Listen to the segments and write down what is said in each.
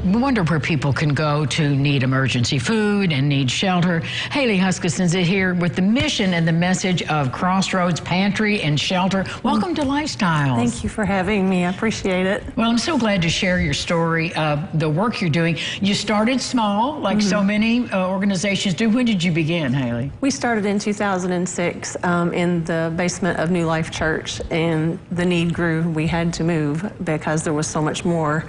wonder where people can go to need emergency food and need shelter. Haley Huskisson's here with the mission and the message of Crossroads Pantry and Shelter. Welcome to Lifestyles. Thank you for having me. I appreciate it. Well, I'm so glad to share your story of the work you're doing. You started small, like so many organizations do. When did you begin, Haley? We started in 2006 in the basement of New Life Church, and the need grew. We had to move because there was so much more.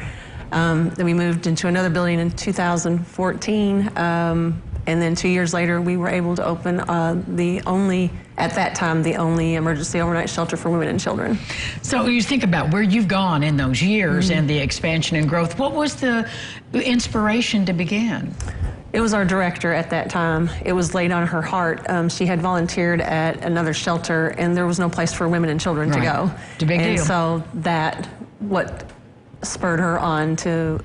Then we moved into another building in 2014, and then 2 years later we were able to open at that time, the only emergency overnight shelter for women and children. So you think about where you've gone in those years and the expansion and growth. What was the inspiration to begin? It was our director at that time. It was laid on her heart. She had volunteered at another shelter, and there was no place for women and children to go. It's a big deal. And so what spurred her on to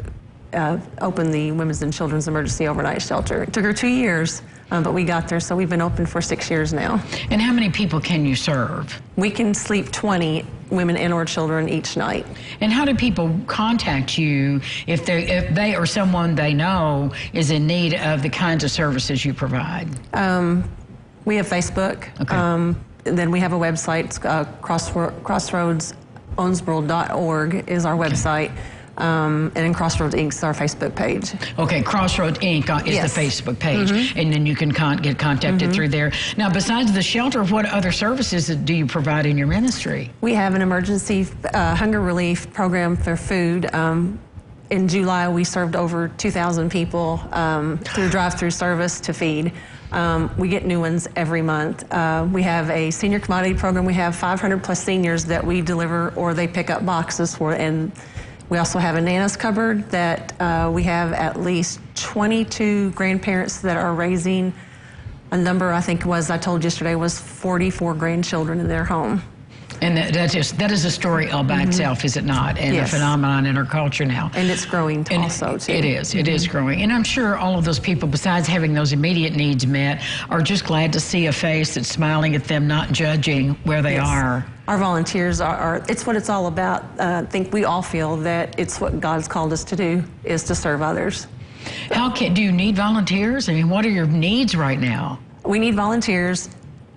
open the Women's and Children's Emergency Overnight Shelter. It took her 2 years, but we got there, so we've been open for 6 years now. And how many people can you serve? We can sleep 20 women and or children each night. And how do people contact you if they or someone they know is in need of the kinds of services you provide? We have Facebook. Okay. And then we have a website, crossroadsownsboro.org is our website. And then Crossroads Inc. is our Facebook page. Okay, Crossroads Inc. is the Facebook page, and then you can get contacted through there. Now, besides the shelter, what other services do you provide in your ministry? We have an emergency hunger relief program for food. In July, we served over 2,000 people through drive-through service to feed. We get new ones every month. We have a senior commodity program. We have 500 plus seniors that we deliver or they pick up boxes for, and we also have a Nana's cupboard that we have at least 22 grandparents that are raising a number, I think I told yesterday, was 44 grandchildren in their home. And that is a story all by itself, is it not? And a phenomenon in our culture now. And it's growing also, too. It is. It is growing. And I'm sure all of those people, besides having those immediate needs met, are just glad to see a face that's smiling at them, not judging where they are. Our volunteers it's what it's all about. I think we all feel that it's what God's called us to do, is to serve others. Do you need volunteers? I mean, what are your needs right now? We need volunteers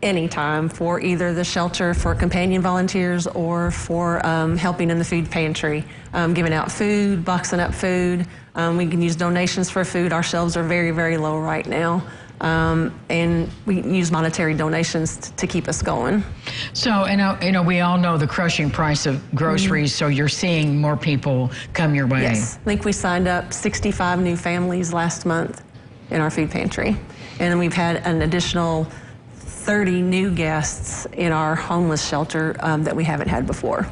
anytime for either the shelter, for companion volunteers, or for helping in the food pantry, giving out food, boxing up food. We can use donations for food. Our shelves are very, very low right now. And we use monetary donations to keep us going. So, we all know the crushing price of groceries, so you're seeing more people come your way. Yes, I think we signed up 65 new families last month in our food pantry. And then we've had an additional 30 new guests in our homeless shelter that we haven't had before.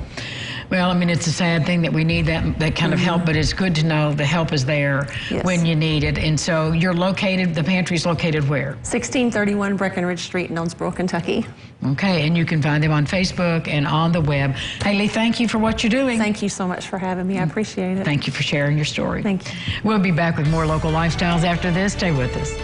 Well, I mean, it's a sad thing that we need that kind of help, but it's good to know the help is there when you need it. And so the pantry's located where? 1631 Breckenridge Street in Owensboro, Kentucky. Okay, and you can find them on Facebook and on the web. Haley, thank you for what you're doing. Thank you so much for having me. I appreciate it. Thank you for sharing your story. Thank you. We'll be back with more local lifestyles after this. Stay with us.